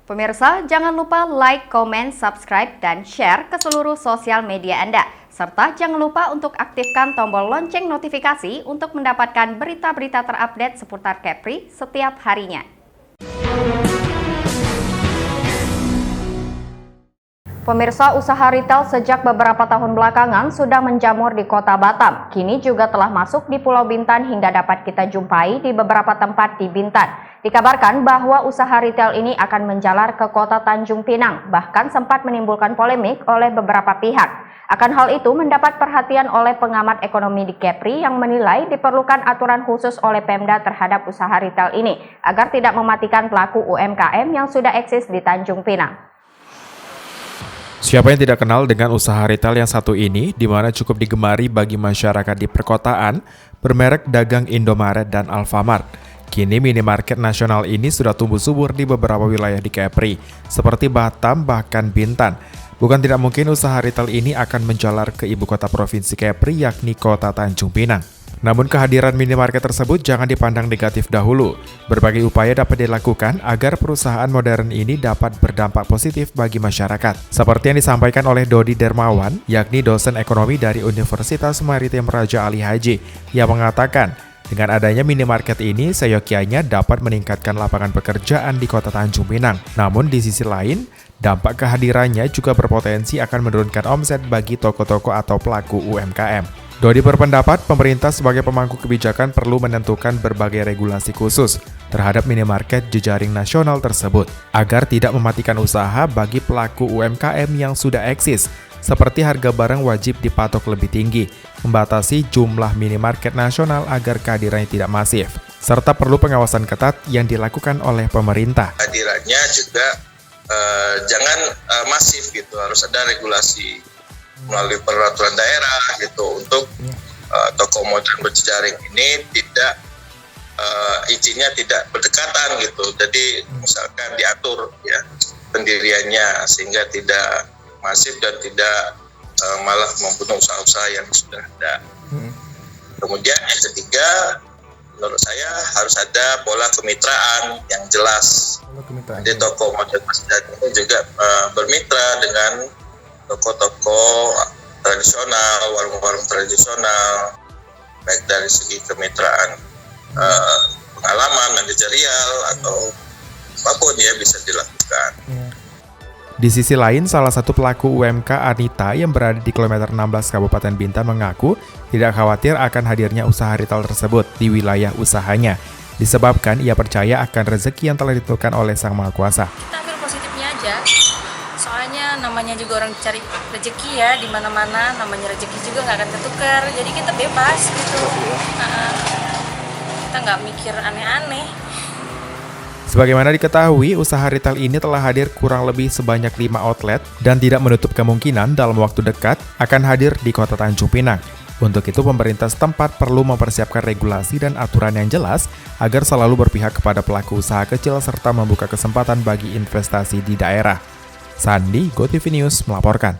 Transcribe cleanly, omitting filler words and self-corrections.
Pemirsa, jangan lupa like, komen, subscribe, dan share ke seluruh sosial media Anda. Serta jangan lupa untuk aktifkan tombol lonceng notifikasi untuk mendapatkan berita-berita terupdate seputar Kepri setiap harinya. Pemirsa, usaha retail sejak beberapa tahun belakangan sudah menjamur di kota Batam. Kini juga telah masuk di Pulau Bintan hingga dapat kita jumpai di beberapa tempat di Bintan. Dikabarkan bahwa usaha retail ini akan menjalar ke kota Tanjung Pinang, bahkan sempat menimbulkan polemik oleh beberapa pihak. Akan hal itu mendapat perhatian oleh pengamat ekonomi di Kepri yang menilai diperlukan aturan khusus oleh Pemda terhadap usaha retail ini agar tidak mematikan pelaku UMKM yang sudah eksis di Tanjung Pinang. Siapa yang tidak kenal dengan usaha retail yang satu ini, di mana cukup digemari bagi masyarakat di perkotaan, bermerek dagang Indomaret dan Alfamart. Kini minimarket nasional ini sudah tumbuh subur di beberapa wilayah di Kepri, seperti Batam bahkan Bintan. Bukan tidak mungkin usaha retail ini akan menjalar ke ibu kota provinsi Kepri, yakni kota Tanjung Pinang. Namun kehadiran minimarket tersebut jangan dipandang negatif dahulu. Berbagai upaya dapat dilakukan agar perusahaan modern ini dapat berdampak positif bagi masyarakat. Seperti yang disampaikan oleh Dodi Dermawan, yakni dosen ekonomi dari Universitas Maritim Raja Ali Haji, yang mengatakan, dengan adanya minimarket ini, seyogyanya dapat meningkatkan lapangan pekerjaan di kota Tanjung Pinang. Namun di sisi lain, dampak kehadirannya juga berpotensi akan menurunkan omset bagi toko-toko atau pelaku UMKM. Dodi berpendapat pemerintah sebagai pemangku kebijakan perlu menentukan berbagai regulasi khusus terhadap minimarket jejaring nasional tersebut agar tidak mematikan usaha bagi pelaku UMKM yang sudah eksis, seperti harga barang wajib dipatok lebih tinggi, membatasi jumlah minimarket nasional agar kehadirannya tidak masif, serta perlu pengawasan ketat yang dilakukan oleh pemerintah. Kehadirannya juga jangan masif gitu, harus ada regulasi melalui peraturan daerah gitu untuk toko modern berjejaring ini tidak izinnya tidak berdekatan gitu. Jadi misalkan diatur ya pendiriannya sehingga tidak masif dan tidak malah membunuh usaha-usaha yang sudah ada. Kemudian yang ketiga, menurut saya harus ada pola kemitraan yang jelas. Jadi toko modern berjejaring ini juga bermitra dengan toko-toko tradisional, warung-warung tradisional, baik dari segi kemitraan, pengalaman, manajerial, atau apapun ya bisa dilakukan. Di sisi lain, salah satu pelaku UMK Anita yang berada di kilometer 16 Kabupaten Bintan mengaku tidak khawatir akan hadirnya usaha retail tersebut di wilayah usahanya, disebabkan ia percaya akan rezeki yang telah ditentukan oleh Sang Maha Kuasa. Kita ambil positifnya aja. Soalnya namanya juga orang cari rezeki ya, di mana-mana namanya rezeki juga nggak akan ketukar, jadi kita bebas gitu. Kita nggak mikir aneh-aneh. Sebagaimana diketahui, usaha retail ini telah hadir kurang lebih sebanyak 5 outlet dan tidak menutup kemungkinan dalam waktu dekat akan hadir di kota Tanjung Pinang. Untuk itu, pemerintah setempat perlu mempersiapkan regulasi dan aturan yang jelas agar selalu berpihak kepada pelaku usaha kecil serta membuka kesempatan bagi investasi di daerah. Sandi, GoTV News melaporkan.